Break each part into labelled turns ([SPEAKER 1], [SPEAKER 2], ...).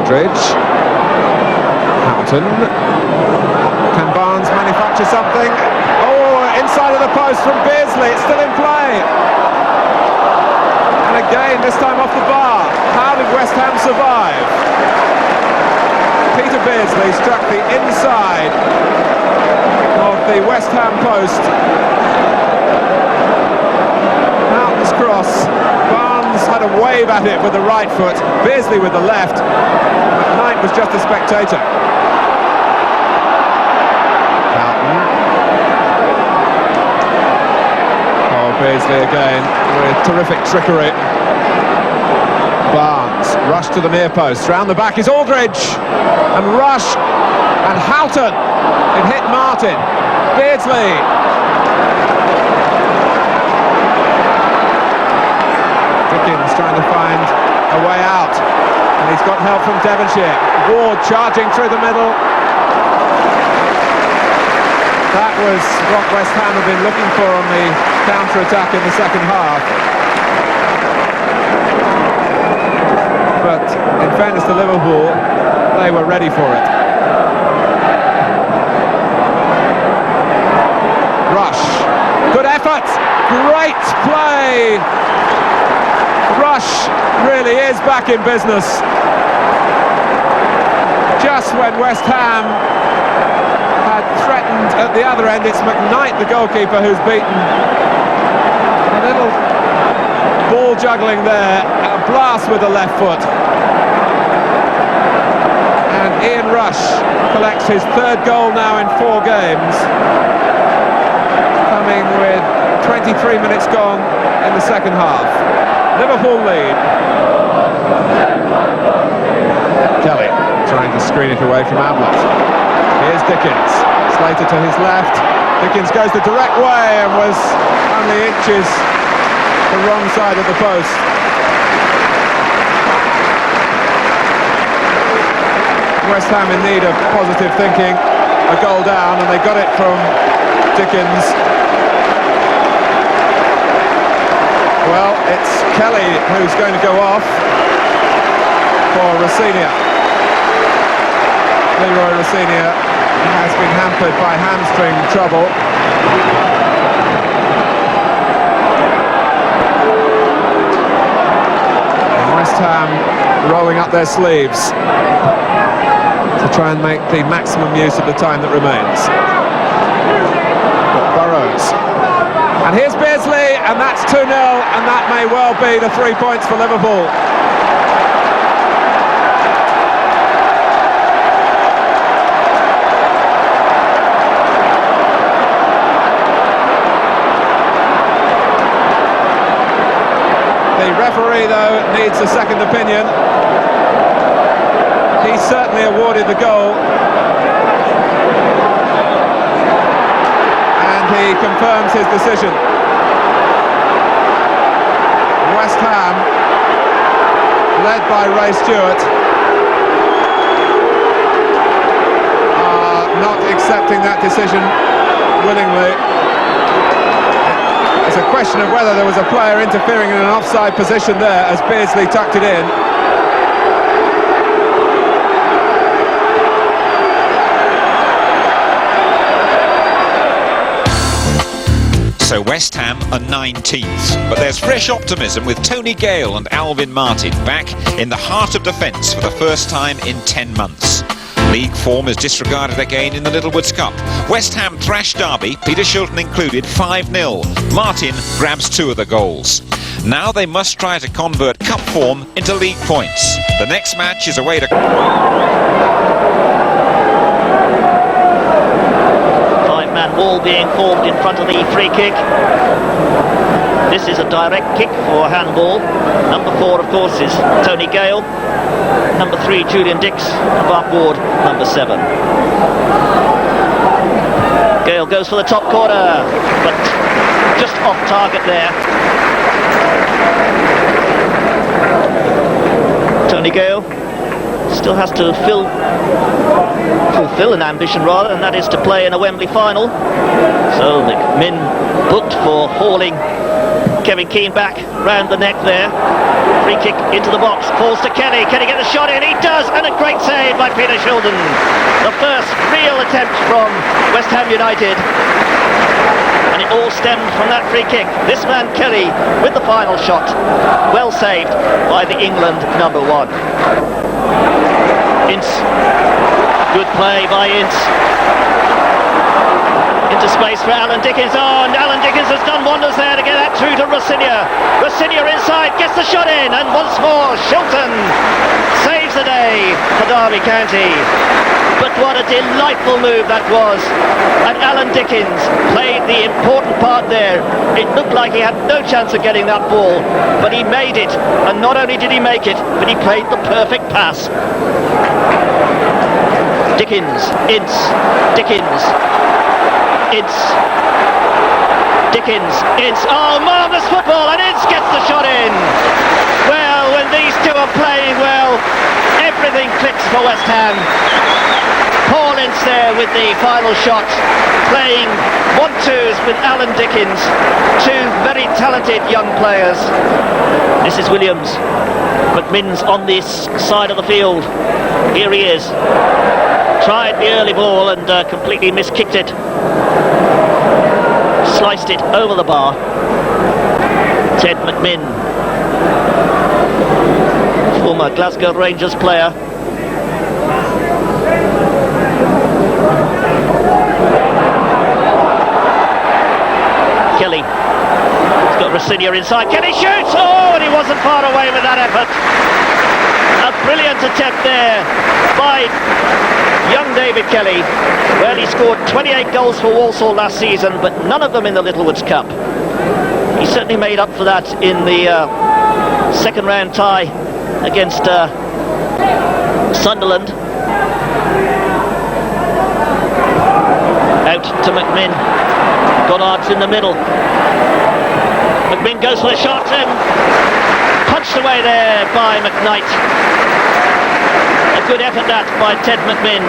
[SPEAKER 1] Aldridge. Houghton. Can Barnes manufacture something? Oh, inside of the post from Beardsley. It's still in play. And again, this time off the bar. How did West Ham survive? Peter Beardsley struck the inside of the West Ham post. Houghton's cross. Barnes had a wave at it with the right foot. Beardsley with the left. McKnight was just a spectator. Houghton. Oh, Beardsley again with terrific trickery. Barnes, rush to the near post. Round the back is Aldridge. And Rush. And Houghton. It hit Martin. Beardsley. Dickens trying to find a way out. And he's got help from Devonshire. Ward charging through the middle. That was what West Ham have been looking for on the counter-attack in the second half. But in fairness to Liverpool, they were ready for it. Rush, good effort, great play. Rush really is back in business. Just when West Ham had threatened at the other end, it's McKnight, the goalkeeper, who's beaten. A little ball juggling there, a blast with the left foot. And Ian Rush collects his third goal now in 4 games, coming with 23 minutes gone in the second half. Liverpool lead. Kelly trying to screen it away from Ablett. Here's Dickens, Slater to his left. Dickens goes the direct way and was only inches the wrong side of the post. West Ham in need of positive thinking, a goal down, and they got it from Dickens. Well, it's Kelly who's going to go off for Rossinia. Leroy Rossinia has been hampered by hamstring trouble. And West Ham rolling up their sleeves to try and make the maximum use of the time that remains. But Burrows. And here's Beardsley, and that's 2-0, and that may well be the 3 points for Liverpool. The referee, though, needs a second opinion. He certainly awarded the goal. And he confirms his decision. West Ham, led by Ray Stewart, are not accepting that decision willingly. It's a question of whether there was a player interfering in an offside position there as Beardsley tucked it in.
[SPEAKER 2] So West Ham are 19th, but there's fresh optimism with Tony Gale and Alvin Martin back in the heart of defence for the first time in 10 months. League form is disregarded again in the Littlewoods Cup. West Ham thrashed Derby, Peter Shilton included, 5-0. Martin grabs 2 of the goals. Now they must try to convert cup form into league points. The next match is away to...
[SPEAKER 3] Five-man wall being formed in front of the free kick. This is a direct kick for handball. Number 4, of course, is Tony Gale. Number 3, Julian Dix. Mark Ward, number 7. Gale goes for the top corner, but just off target there. Tony Gale still has to fulfill an ambition, rather, and that is to play in a Wembley final. So McMinn booked for hauling Kevin Keane back round the neck there. Free kick into the box, falls to Kelly. Can he get the shot in? He does, and a great save by Peter Shilton. The first real attempt from West Ham United. And it all stemmed from that free kick. This man Kelly with the final shot. Well saved by the England number 1. Ince. Good play by Ince. Into space for Alan Dickens. Oh, and Alan Dickens has done wonders there to get that through to Rossignol. Rossignol inside, gets the shot in, and once more Shilton saves the day for Derby County. But what a delightful move that was. And Alan Dickens played the important part there. It looked like he had no chance of getting that ball, but he made it. And not only did he make it, but he played the perfect pass. Dickens, Ince, Dickens, Ince, Dickens, Ince. Oh, marvellous football, and Ince gets the shot in. Well, when these two are playing well, everything clicks for West Ham. Paul Ince there with the final shot, playing 1-2s with Alan Dickens, two very talented young players. This is Williams. McMinn's on this side of the field. Here he is. Tried the early ball and completely miskicked it. Sliced it over the bar. Ted McMinn, former Glasgow Rangers player. Kelly. He's got Rossignol inside. Kelly shoots! Oh, and he wasn't far away with that effort. A brilliant attempt there by young David Kelly. Well, he scored 28 goals for Walsall last season, but none of them in the Littlewoods Cup. He certainly made up for that in the second round tie against Sunderland. Out to McMinn. Goddard's in the middle. McMinn goes for the shot and punched away there by McKnight. A good effort that by Ted McMinn.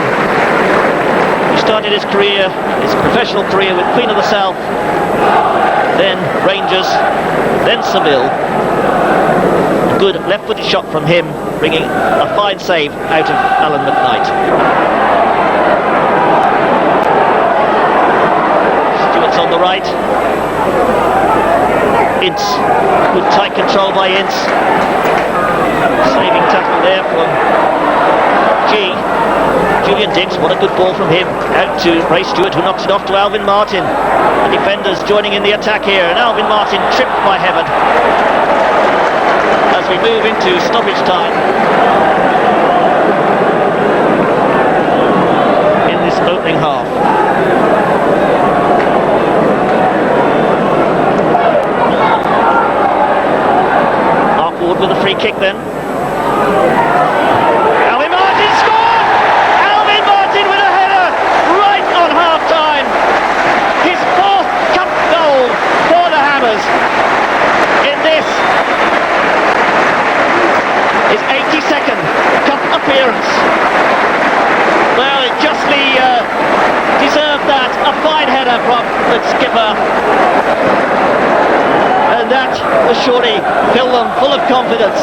[SPEAKER 3] He started his career, his professional career with Queen of the South, then Rangers, then Seville. A good left-footed shot from him, bringing a fine save out of Alan McKnight. Stewart's on the right. Ince, good tight control by Ince. Saving tackle there from Julian Dix. What a good ball from him. Out to Ray Stewart, who knocks it off to Alvin Martin. The defenders joining in the attack here, and Alvin Martin tripped by Heaven. As we move into stoppage time in this opening half. With a free kick then. Alvin Martin scored! Alvin Martin with a header right on half-time. His 4th cup goal for the Hammers in this, his 82nd cup appearance. Well, it justly deserved that. A fine header from the skipper. And that will surely fill them full of confidence.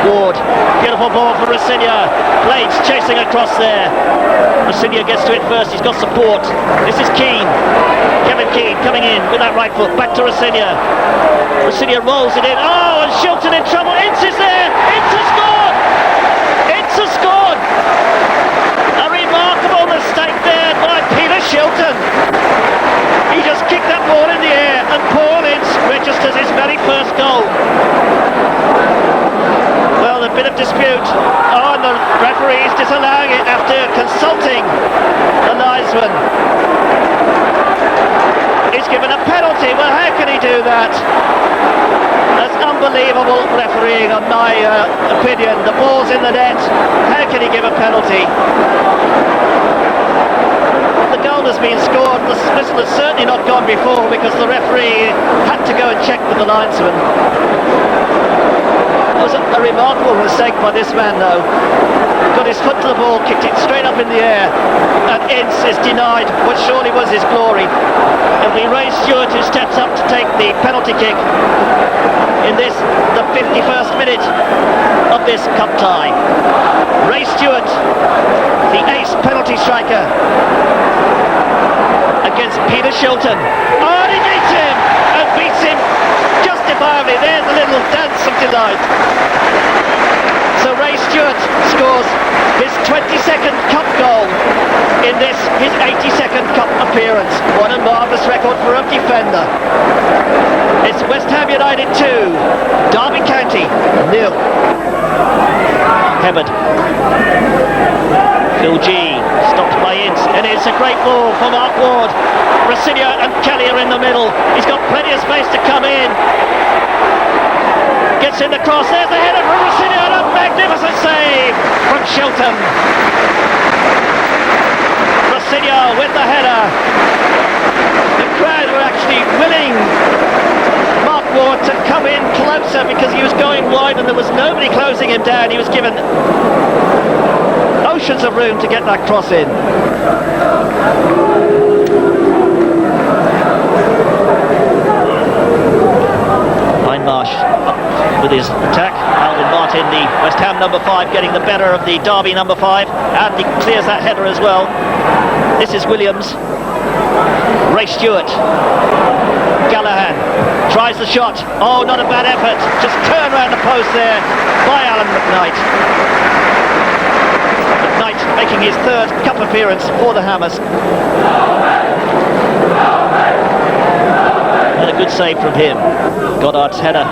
[SPEAKER 3] Ward, beautiful ball for Rossignol. Blades chasing across there. Rossignol gets to it first, he's got support. This is Keane. Kevin Keane coming in with that right foot. Back to Rossignol. Rossignol rolls it in. Oh, and Shilton in trouble. Ince is there. Ince has scored! Ince has scored! A remarkable mistake there by Peter Shilton. He just kicked that ball in the air, and Paul Ince registers his very first goal. Well, a bit of dispute. Oh, and the referee is disallowing it after consulting the linesman. He's given a penalty. Well, how can he do that? That's unbelievable refereeing, in my opinion. The ball's in the net. How can he give a penalty? The goal has been scored. The whistle has certainly not gone before, because the referee had to go and check with the linesman. It was a remarkable mistake by this man, though. got his foot to the ball, kicked it straight up in the air, and Ince is denied what surely was his glory. It'll be Ray Stewart who steps up to take the penalty kick in this, the 51st minute of this cup tie. Ray Stewart, the ace penalty striker, against Peter Shilton. Oh, and he beats him, and beats him justifiably. There's a little dance of delight. So Ray Stewart scores his 22nd cup goal in this, his 82nd cup appearance. What a marvellous record for a defender. It's West Ham United 2, Derby County 0. Hebbard. Phil G, stopped by Ince, and it's a great ball for Mark Ward. Rosinha and Kelly are in the middle. He's got plenty of space to come in. Gets in the cross, there's the header from Rosinha, and a magnificent save from Shilton. Rosinha with the header. The crowd were actually willing Mark Ward to come in closer because he was going wide and there was nobody closing him down. He was given oceans of room to get that cross in. Hindmarsh with his attack. Alvin Martin, the West Ham number 5, getting the better of the Derby number 5, and he clears that header as well. This is Williams. Ray Stewart. Gallagher tries the shot. Oh, not a bad effort. Just turn around the post there by Alan McKnight. McKnight making his 3rd cup appearance for the Hammers. And a good save from him. Goddard's header.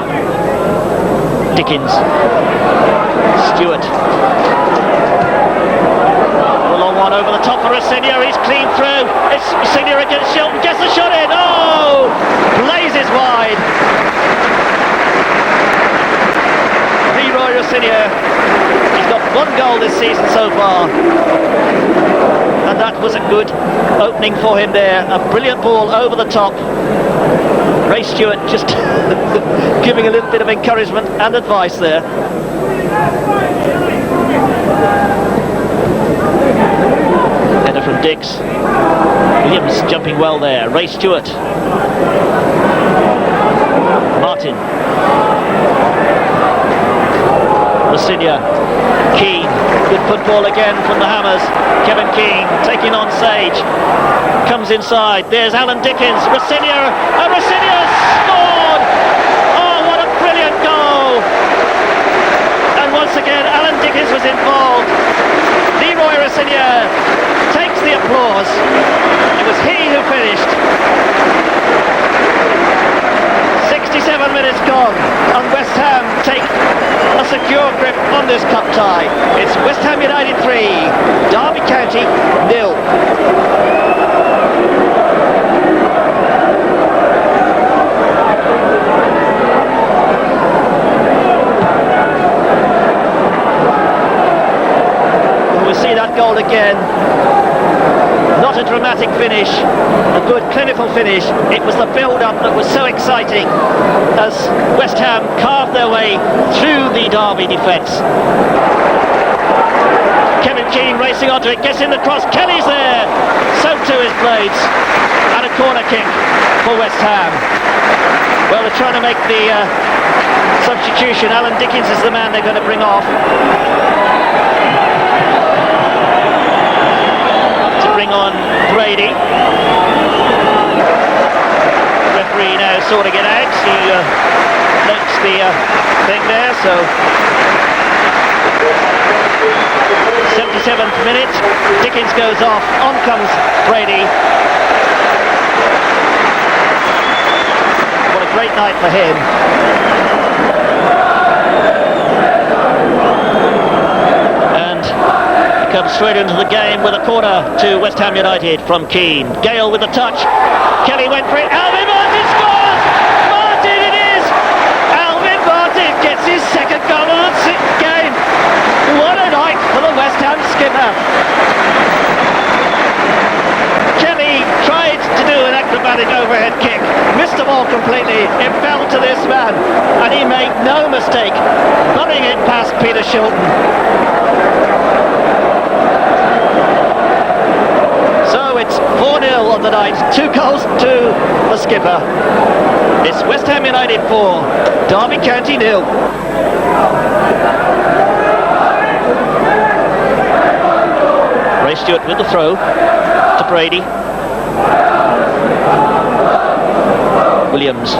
[SPEAKER 3] Dickens. Stewart. A long one over the top for Rosinha. He's clean through. It's Rosinha against Shilton. Gets the shot in. Oh! Blazes wide. Leroy Rosinha. He's got 1 goal this season so far. And that was a good opening for him there. A brilliant ball over the top. Ray Stewart just giving a little bit of encouragement and advice there. Header from Dix. Williams jumping well there. Ray Stewart. Martin. Rosinha. Keane. Good football again from the Hammers. Kevin Keane taking on Sage. Comes inside. There's Alan Dickens. Rosinha. And Rosinha scored! Oh, what a brilliant goal! And once again, Alan Dickens was involved. Leroy Rosinha takes the applause. It was he who finished. 67 minutes gone, and West Ham take a secure grip on this cup tie. It's West Ham United 3, Derby County 0. We'll see that goal again. Not a dramatic finish, a good clinical finish. It was the build-up that was so exciting as West Ham carved their way through the Derby defence. Kevin Keane racing onto it, gets in the cross, Kelly's there, so too his blades, and a corner kick for West Ham. Well, they're trying to make the substitution. Alan Dickens is the man they're going to bring off. Bring on Brady. Referee now sorting it out. He notes the thing there. So 77th minute. Dickens goes off. On comes Brady. What a great night for him. Comes straight into the game with a corner to West Ham United from Keane. Gale with the touch. Kelly went for it. Alvin Martin scores! Martin it is! Alvin Martin gets his 2nd goal of the game. What a night for the West Ham skipper. Kelly tried to do an acrobatic overhead kick. Missed the ball completely. It fell to this man. And he made no mistake. Running it past Peter Shilton. the night. 2 goals to the skipper. It's West Ham United 4, Derby County 0. Ray Stewart with the throw to Brady. Williams.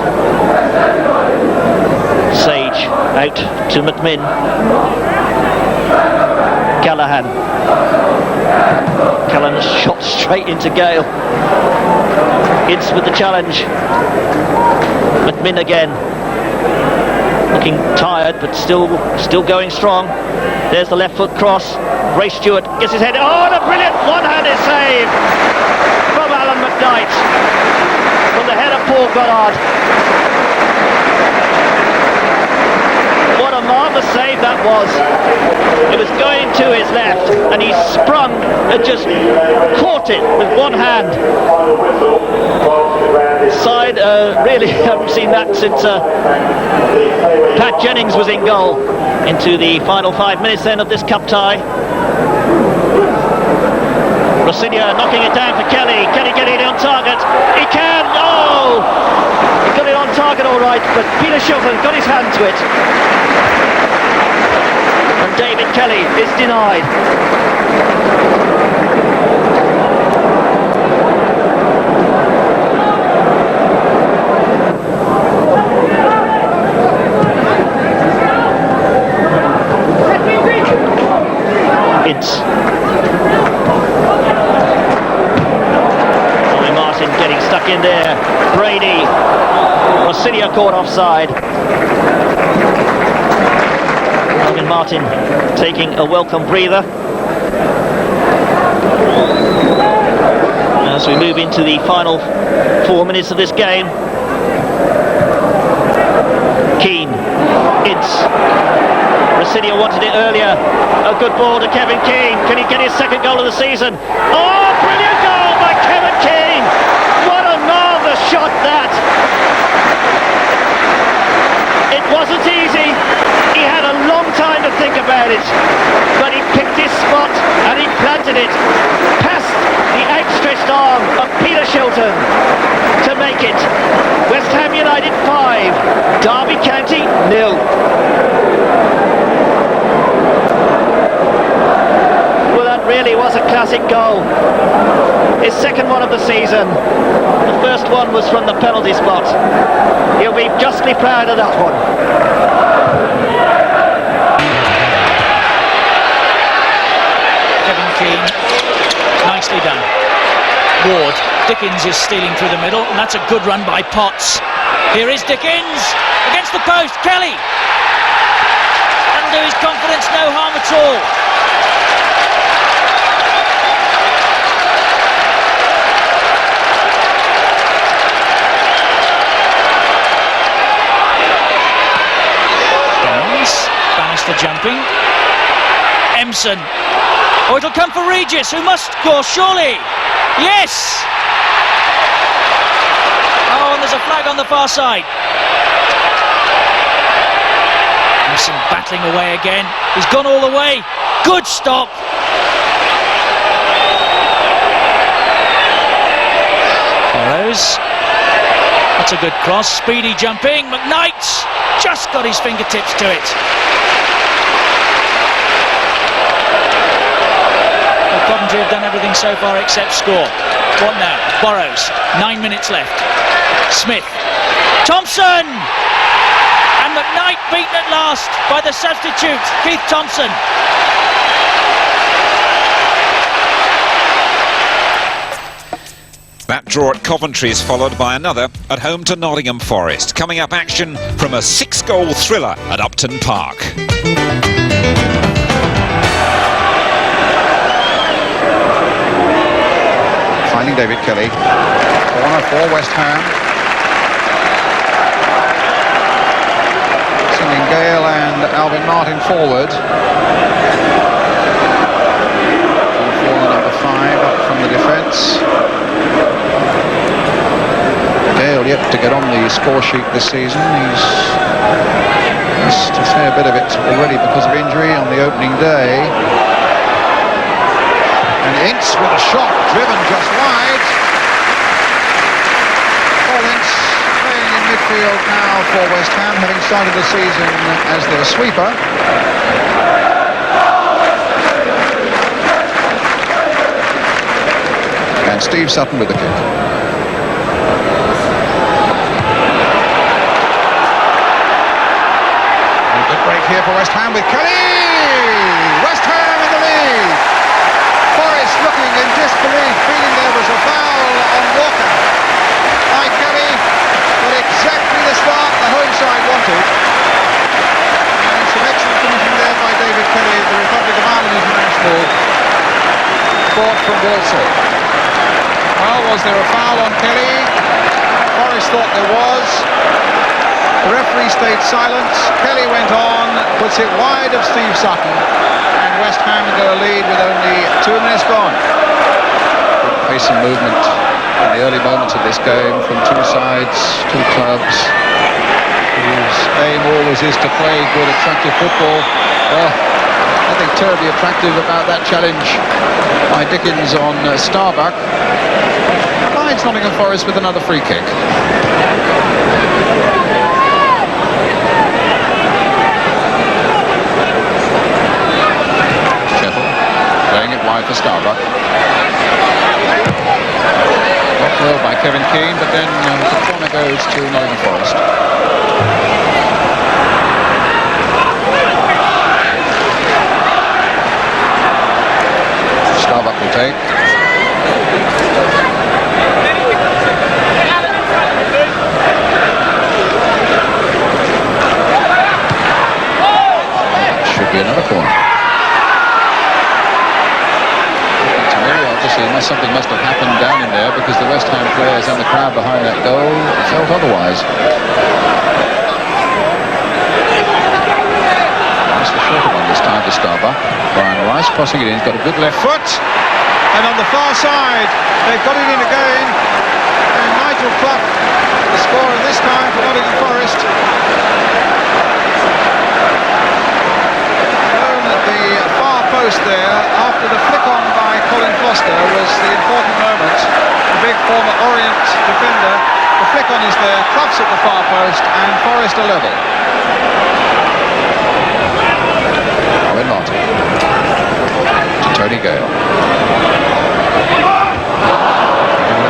[SPEAKER 3] Sage out to McMinn. Callahan. Callahan shot straight into Gale. Ince with the challenge. McMinn again. Looking tired, but still going strong. There's the left foot cross. Ray Stewart gets his head. Oh, and a brilliant one-handed save from Alan McKnight from the head of Paul Goddard. What a marvellous save that was. It was going to his left and he sprung and just caught it with one hand. Side, really haven't seen that since Pat Jennings was in goal. Into the final 5 minutes then of this cup tie. Rossinia knocking it down for Kelly. Can he get it on target? He can! Oh! He got it on target all right, but Peter Shilton got his hand to it. And David Kelly is denied. Ince. Martin getting stuck in there. Brady. Rossinia caught offside. Alvin Martin taking a welcome breather. As we move into the final 4 minutes of this game. Keane. Ince. Rossinia wanted it earlier. A good ball to Kevin Keane. Can he get his second goal of the season? Oh, brilliant goal by Kevin Keane! What a marvellous shot that! It wasn't easy. He had a long time to think about it, but he picked his spot and he planted it past the outstretched arm of Peter Shilton to make it West Ham United 5, Derby County 0. Really was a classic goal. His second one of the season. The first one was from the penalty spot. He'll be justly proud of that one.
[SPEAKER 4] Kevin Keane, nicely done. Ward, Dickens is stealing through the middle, and that's a good run by Potts. Here is Dickens against the post. Kelly. That'll do his confidence no harm at all. For jumping. Empson. Oh, it'll come for Regis, who must score, surely. Yes! Oh, and there's a flag on the far side. Empson battling away again. He's gone all the way. Good stop. Burrows. That's a good cross. Speedy jumping. McKnight just got his fingertips to it. Coventry have done everything so far except score. What now? Burrows. 9 minutes left. Smith. Thompson! And McKnight beaten at last by the substitute, Keith Thompson.
[SPEAKER 2] That draw at Coventry is followed by another at home to Nottingham Forest. Coming up, action from a 6-goal thriller at Upton Park.
[SPEAKER 5] Finding David Kelly. Corner for West Ham. Sending Gale and Alvin Martin forward. For number 5 up from the defence. Gale yet to get on the score sheet this season. He's missed a fair bit of it already because of injury on the opening day. And Ince with a shot driven just wide. field now for West Ham, having started the season as their sweeper. And Steve Sutton with the kick. A good break here for West Ham with Kelly! West Ham in the lead! Forrest looking in disbelief, feeling there was a foul on Walker by Kelly, but exactly the start the home side wanted. And some excellent finishing there by David Kelly, the Republic of Ireland international, bought from Walsall. Well, was there a foul on Kelly? Forrest thought there was. The referee stayed silent. Kelly went on, puts it wide of Steve Sutton, and West Ham go a lead with only 2 minutes gone. Good pace and movement in the early moments of this game from two sides, two clubs, whose aim always is to play good, attractive football. Well, nothing terribly attractive about that challenge by Dickens on Starbuck. Finds Nottingham Forest with another free kick. Playing it wide for Starbuck. Blocked well by Kevin Keane, but then the corner goes to Nottingham Forest. Starbuck will take. Should be another corner. Something must have happened down in there, because the West Ham players and the crowd behind that goal felt otherwise. That's the shorter one this time to Starbuck. Brian Rice crossing it in, he's got a good left foot, and on the far side they've got it in again, and Nigel Clough the scorer this time for Nottingham Forest. Thrown at the far post there after the flick on by Colin Foster was the important moment. The big former Orient defender. The flick on is there, Clough's at the far post, and Forest are level. Owen Martin to Tony Gale.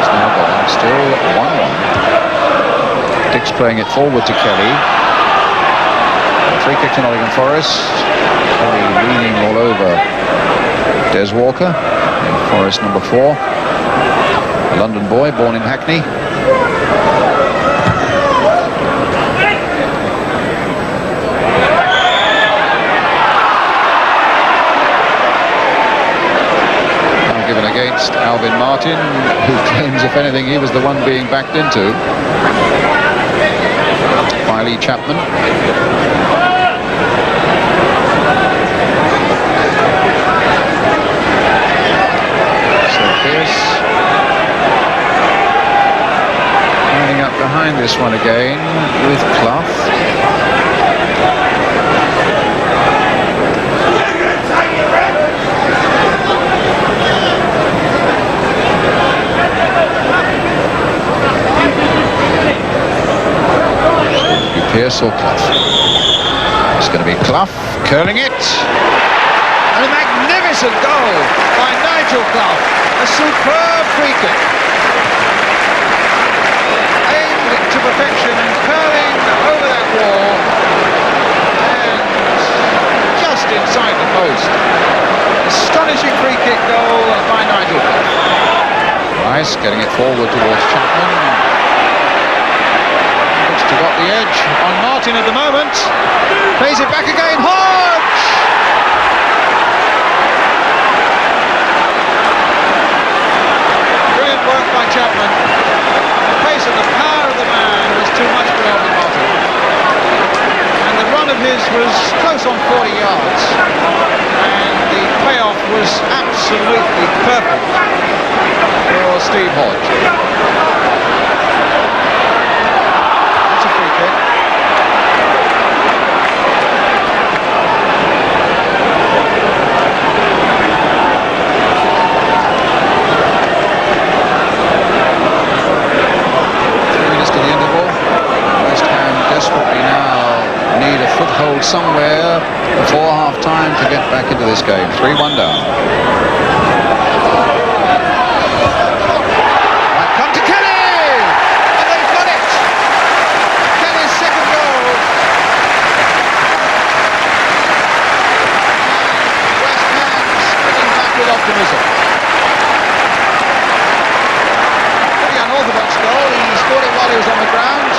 [SPEAKER 5] It's now gone, still 1-1. Dick's playing it forward to Kelly. Free kick to Nottingham Forest. Kelly leaning all over Des Walker, Forest number 4, a London boy born in Hackney. Now given against Alvin Martin, who claims, if anything, he was the one being backed into by Lee Chapman. Lining up behind this one again with Clough. Pierce or Clough? It's going to be Clough curling it. And a magnificent goal by Nigel Clough. A superb free kick. Aimed to perfection and curling over that wall. And just inside the post. Astonishing free kick goal by Nigel Clough. Rice getting it forward towards Chapman. Looks to got the edge on Martin at the moment. Plays it back again. Hodge! Work by Chapman. The pace and the power of the man was too much for Alvin Martin. And the run of his was close on 40 yards. And the payoff was absolutely perfect for Steve Hodge. That's a free kick. back into this game. 3-1 down. Right, come to Kelly! And they've got it! Kelly's second goal. West Ham springing back with optimism. Pretty unorthodox goal. He scored it while he was on the ground.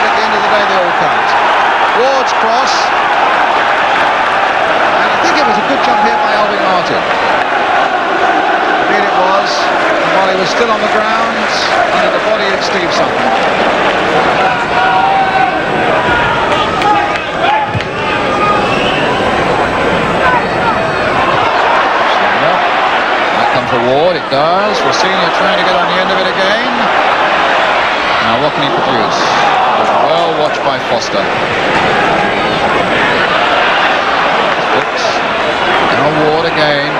[SPEAKER 5] And at the end of the day, they all count. Ward's cross. And I think it was a good jump here by Alvin Martin. Indeed it was. And while he was still on the ground, under the body of Steve Sutton. That comes for Ward, it does. Rossini trying to get on the end of it again. Now what can he produce? Well watched by Foster. Oops. Now Ward again.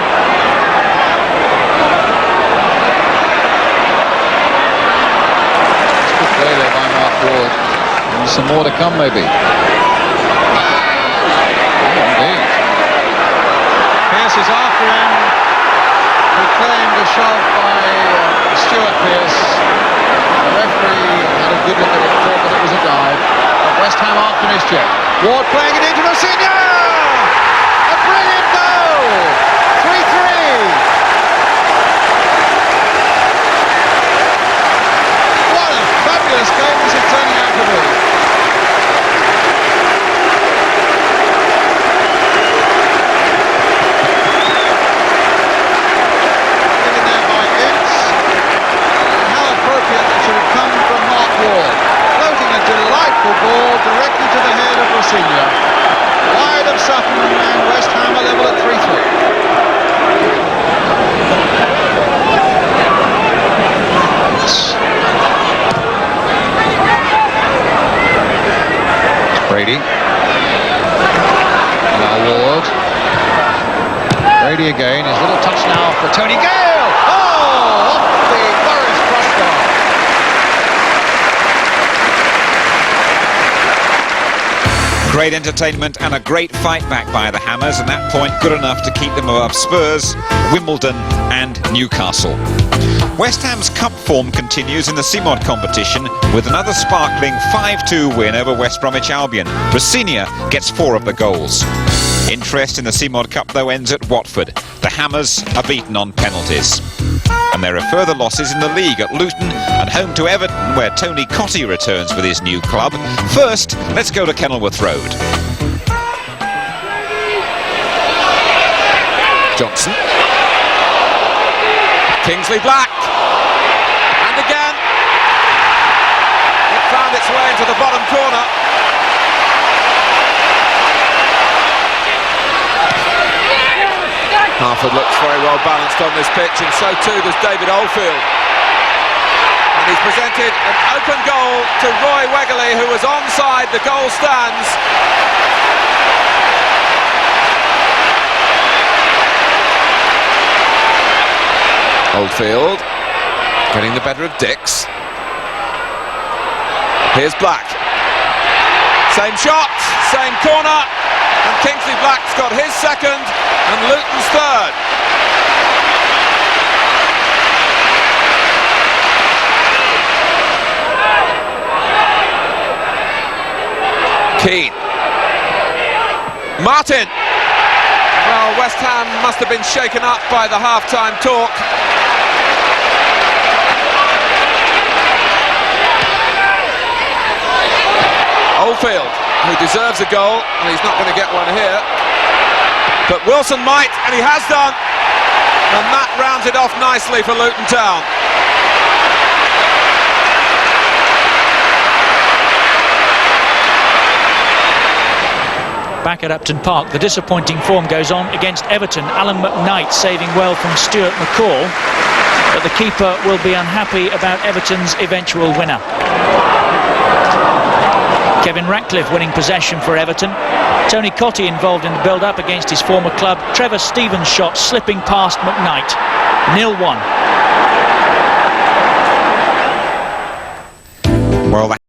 [SPEAKER 5] It's good play there by Mark Ward. And some more to come maybe. Oh, indeed. Pearce is after him. He claimed a shove by Stuart Pearce. The referee had a good look at it, thought that it was a dive. But West Ham aren't finished yet. Ward playing it into Rossini! A brilliant goal! 3-3! What a fabulous game this is turning out to be. Given there by Ince. How appropriate that should have come from Mark Ward. Floating a delightful ball directly to the head of Rossini. Wide of Sutton, and West Ham are level at 3-3. Brady. Now Ward. Brady again. His little touch now for Tony Gale. Oh, off the Boris crossbar.
[SPEAKER 2] Great entertainment and a great fight back by the Hammers, and that point good enough to keep them above Spurs, Wimbledon and Newcastle. West Ham's cup form continues in the CMOD competition with another sparkling 5-2 win over West Bromwich Albion. Rossini gets 4 of the goals. Interest in the CMOD Cup though ends at Watford. The Hammers are beaten on penalties. And there are further losses in the league at Luton and home to Everton, where Tony Cottee returns with his new club. First, let's go to Kenilworth Road. Johnson. Kingsley Black. And again. It found its way into the bottom corner. Harford looks very well balanced on this pitch, and so too does David Oldfield. And he's presented an open goal to Roy Wegerle, who was onside the goal stands. Oldfield getting the better of Dix. Here's Black. Same shot, same corner, and Kingsley Black's got his second and Luton's third. Keane. Martin. Well, West Ham must have been shaken up by the half-time talk. Oldfield, who deserves a goal, and he's not going to get one here. But Wilson might, and he has done. And that rounds it off nicely for Luton Town.
[SPEAKER 4] Back at Upton Park, the disappointing form goes on against Everton. Alan McKnight saving well from Stuart McCall, but the keeper will be unhappy about Everton's eventual winner. Kevin Ratcliffe winning possession for Everton. Tony Cottee involved in the build-up against his former club. Trevor Stevens' shot slipping past McKnight. 0-1.
[SPEAKER 2] Well,